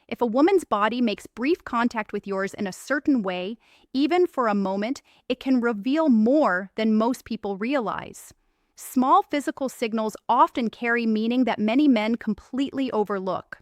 If a woman's body makes brief contact with yours in a certain way, even for a moment, it can reveal more than most people realize. Small physical signals often carry meaning that many men completely overlook.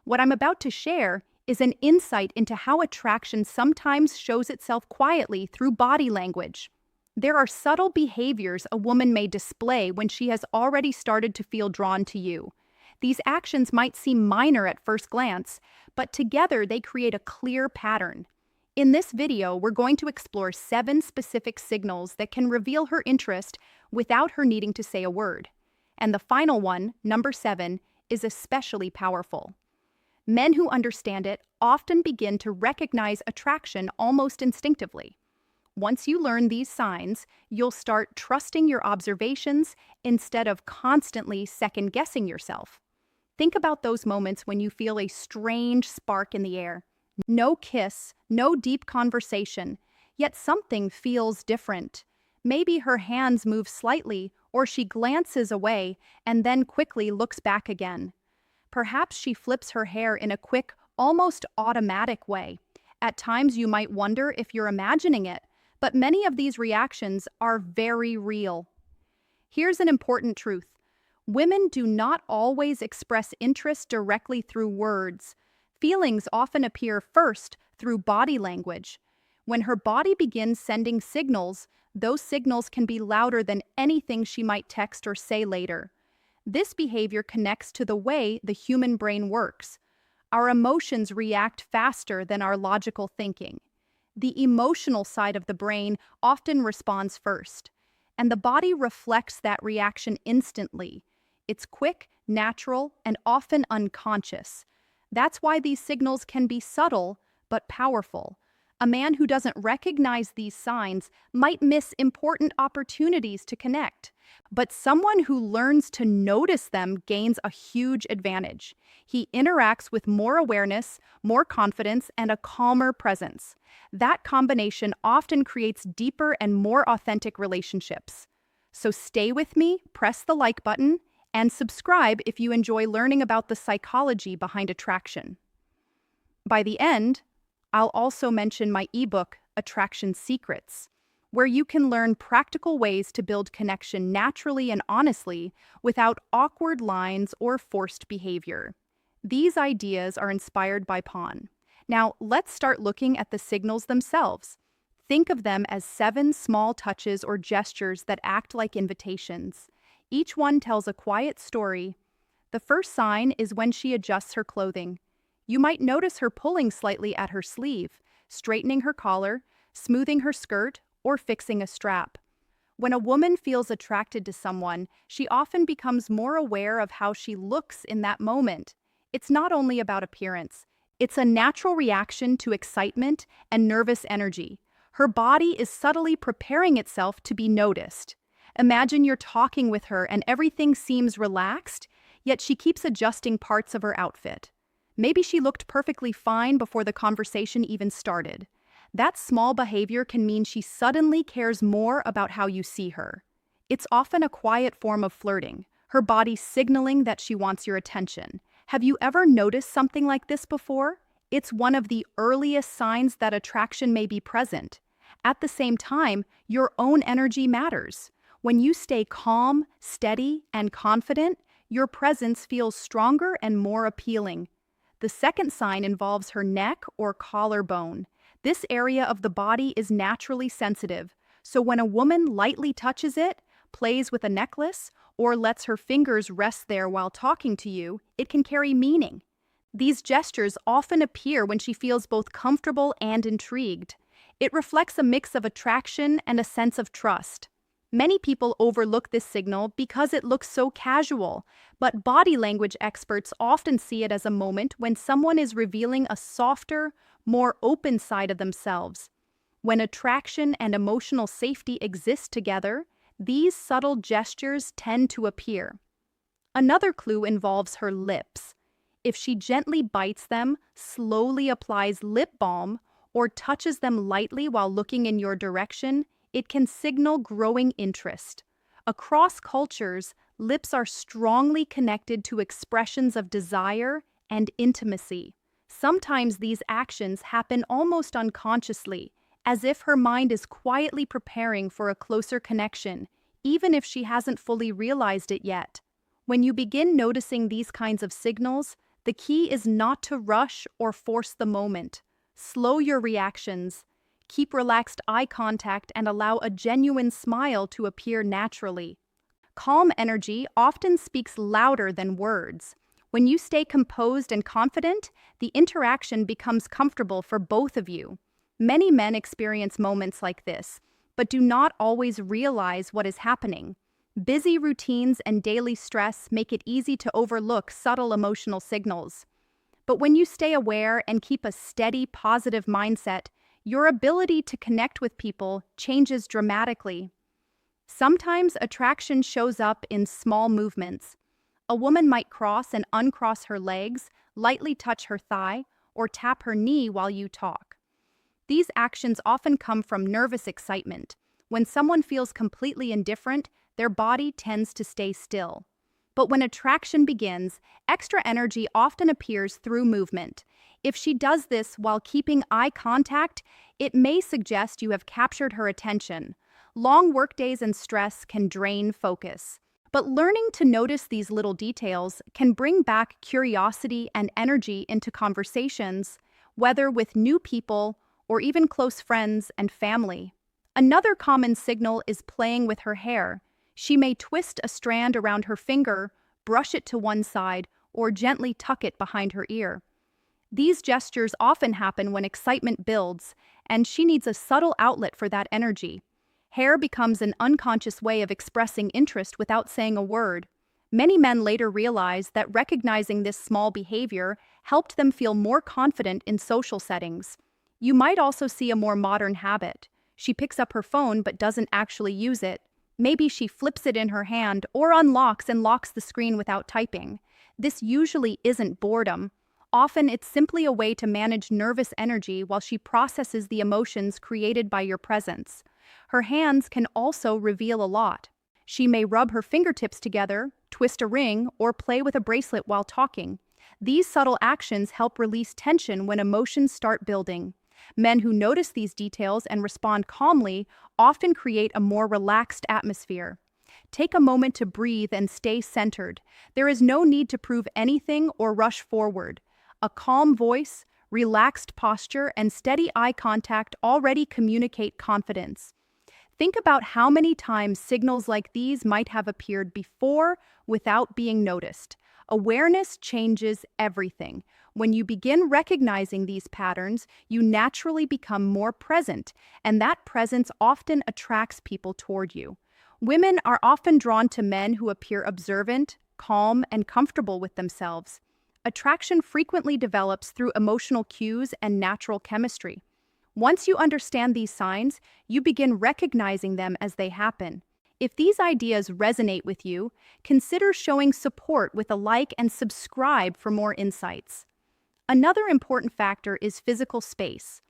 What I'm about to share is an insight into how attraction sometimes shows itself quietly through body language. There are subtle behaviors a woman may display when she has already started to feel drawn to you. These actions might seem minor at first glance, but together they create a clear pattern. In this video, we're going to explore 7 specific signals that can reveal her interest without her needing to say a word. And the final one, number 7, is especially powerful. Men who understand it often begin to recognize attraction almost instinctively. Once you learn these signs, you'll start trusting your observations instead of constantly second-guessing yourself. Think about those moments when you feel a strange spark in the air. No kiss, no deep conversation, yet something feels different. Maybe her hands move slightly, or she glances away and then quickly looks back again. Perhaps she flips her hair in a quick, almost automatic way. At times you might wonder if you're imagining it, but many of these reactions are very real. Here's an important truth. Women do not always express interest directly through words. Feelings often appear first through body language. When her body begins sending signals, those signals can be louder than anything she might text or say later. This behavior connects to the way the human brain works. Our emotions react faster than our logical thinking. The emotional side of the brain often responds first, and the body reflects that reaction instantly. It's quick, natural, and often unconscious. That's why these signals can be subtle but powerful. A man who doesn't recognize these signs might miss important opportunities to connect, but someone who learns to notice them gains a huge advantage. He interacts with more awareness, more confidence, and a calmer presence. That combination often creates deeper and more authentic relationships. So stay with me, press the like button, and subscribe if you enjoy learning about the psychology behind attraction. By the end, I'll also mention my ebook, Attraction Secrets, where you can learn practical ways to build connection naturally and honestly without awkward lines or forced behavior. These ideas are inspired by Pawn. Now, let's start looking at the signals themselves. Think of them as 7 small touches or gestures that act like invitations. Each one tells a quiet story. The first sign is when she adjusts her clothing. You might notice her pulling slightly at her sleeve, straightening her collar, smoothing her skirt, or fixing a strap. When a woman feels attracted to someone, she often becomes more aware of how she looks in that moment. It's not only about appearance. It's a natural reaction to excitement and nervous energy. Her body is subtly preparing itself to be noticed. Imagine you're talking with her and everything seems relaxed, yet she keeps adjusting parts of her outfit. Maybe she looked perfectly fine before the conversation even started. That small behavior can mean she suddenly cares more about how you see her. It's often a quiet form of flirting, her body signaling that she wants your attention. Have you ever noticed something like this before? It's one of the earliest signs that attraction may be present. At the same time, your own energy matters. When you stay calm, steady, and confident, your presence feels stronger and more appealing. The second sign involves her neck or collarbone. This area of the body is naturally sensitive, so when a woman lightly touches it, plays with a necklace, or lets her fingers rest there while talking to you, it can carry meaning. These gestures often appear when she feels both comfortable and intrigued. It reflects a mix of attraction and a sense of trust. Many people overlook this signal because it looks so casual, but body language experts often see it as a moment when someone is revealing a softer, more open side of themselves. When attraction and emotional safety exist together, these subtle gestures tend to appear. Another clue involves her lips. If she gently bites them, slowly applies lip balm, or touches them lightly while looking in your direction, it can signal growing interest. Across cultures, lips are strongly connected to expressions of desire and intimacy. Sometimes these actions happen almost unconsciously, as if her mind is quietly preparing for a closer connection, even if she hasn't fully realized it yet. When you begin noticing these kinds of signals, the key is not to rush or force the moment. Slow your reactions. Keep relaxed eye contact and allow a genuine smile to appear naturally. Calm energy often speaks louder than words. When you stay composed and confident, the interaction becomes comfortable for both of you. Many men experience moments like this, but do not always realize what is happening. Busy routines and daily stress make it easy to overlook subtle emotional signals. But when you stay aware and keep a steady, positive mindset, your ability to connect with people changes dramatically. Sometimes attraction shows up in small movements. A woman might cross and uncross her legs, lightly touch her thigh, or tap her knee while you talk. These actions often come from nervous excitement. When someone feels completely indifferent, their body tends to stay still. But when attraction begins, extra energy often appears through movement. If she does this while keeping eye contact, it may suggest you have captured her attention. Long workdays and stress can drain focus. But learning to notice these little details can bring back curiosity and energy into conversations, whether with new people or even close friends and family. Another common signal is playing with her hair. She may twist a strand around her finger, brush it to one side, or gently tuck it behind her ear. These gestures often happen when excitement builds, and she needs a subtle outlet for that energy. Hair becomes an unconscious way of expressing interest without saying a word. Many men later realize that recognizing this small behavior helped them feel more confident in social settings. You might also see a more modern habit. She picks up her phone but doesn't actually use it. Maybe she flips it in her hand or unlocks and locks the screen without typing. This usually isn't boredom. Often it's simply a way to manage nervous energy while she processes the emotions created by your presence. Her hands can also reveal a lot. She may rub her fingertips together, twist a ring, or play with a bracelet while talking. These subtle actions help release tension when emotions start building. Men who notice these details and respond calmly often create a more relaxed atmosphere. Take a moment to breathe and stay centered. There is no need to prove anything or rush forward. A calm voice, relaxed posture, and steady eye contact already communicate confidence. Think about how many times signals like these might have appeared before without being noticed. Awareness changes everything. When you begin recognizing these patterns, you naturally become more present, and that presence often attracts people toward you. Women are often drawn to men who appear observant, calm, and comfortable with themselves. Attraction frequently develops through emotional cues and natural chemistry. Once you understand these signs, you begin recognizing them as they happen. If these ideas resonate with you, consider showing support with a like and subscribe for more insights. Another important factor is physical space.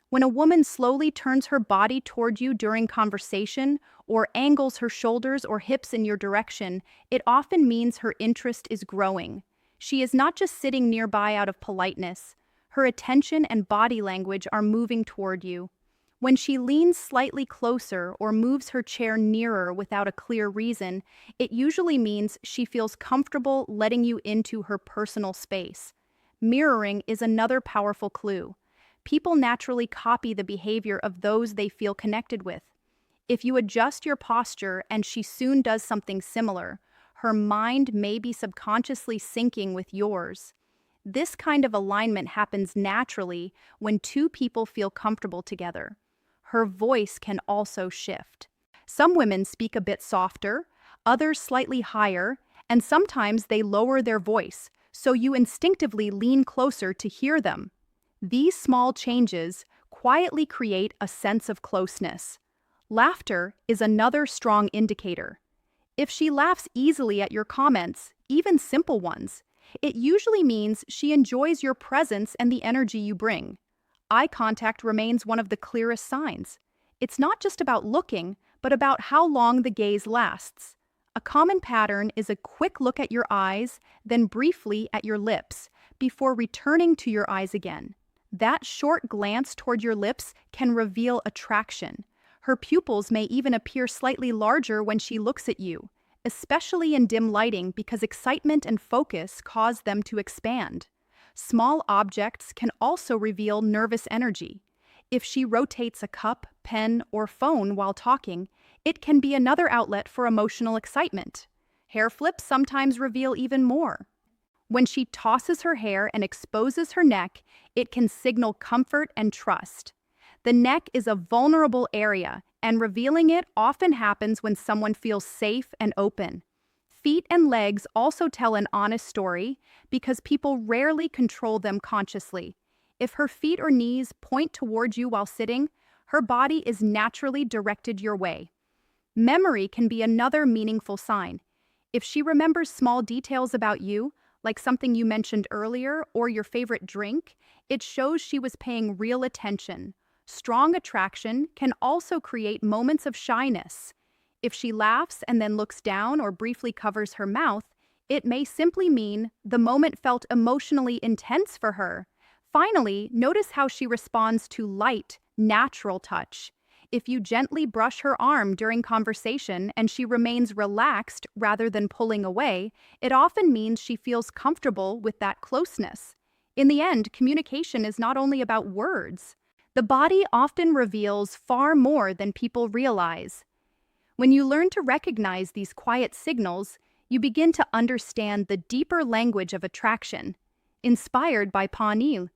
When a woman slowly turns her body toward you during conversation or angles her shoulders or hips in your direction, it often means her interest is growing. She is not just sitting nearby out of politeness. Her attention and body language are moving toward you. When she leans slightly closer or moves her chair nearer without a clear reason, it usually means she feels comfortable letting you into her personal space. Mirroring is another powerful clue. People naturally copy the behavior of those they feel connected with. If you adjust your posture and she soon does something similar, her mind may be subconsciously syncing with yours. This kind of alignment happens naturally when two people feel comfortable together. Her voice can also shift. Some women speak a bit softer, others slightly higher, and sometimes they lower their voice, so you instinctively lean closer to hear them. These small changes quietly create a sense of closeness. Laughter is another strong indicator. If she laughs easily at your comments, even simple ones, it usually means she enjoys your presence and the energy you bring. Eye contact remains one of the clearest signs. It's not just about looking, but about how long the gaze lasts. A common pattern is a quick look at your eyes, then briefly at your lips, before returning to your eyes again. That short glance toward your lips can reveal attraction. Her pupils may even appear slightly larger when she looks at you, especially in dim lighting because excitement and focus cause them to expand. Small objects can also reveal nervous energy. If she rotates a cup, pen, or phone while talking, it can be another outlet for emotional excitement. Hair flips sometimes reveal even more. When she tosses her hair and exposes her neck, it can signal comfort and trust. The neck is a vulnerable area, and revealing it often happens when someone feels safe and open. Feet and legs also tell an honest story because people rarely control them consciously. If her feet or knees point towards you while sitting, her body is naturally directed your way. Memory can be another meaningful sign. If she remembers small details about you, like something you mentioned earlier or your favorite drink, it shows she was paying real attention. Strong attraction can also create moments of shyness. If she laughs and then looks down or briefly covers her mouth, it may simply mean the moment felt emotionally intense for her. Finally, notice how she responds to light, natural touch. If you gently brush her arm during conversation and she remains relaxed rather than pulling away, it often means she feels comfortable with that closeness. In the end, communication is not only about words. The body often reveals far more than people realize. When you learn to recognize these quiet signals, you begin to understand the deeper language of attraction. Inspired by Pawnee,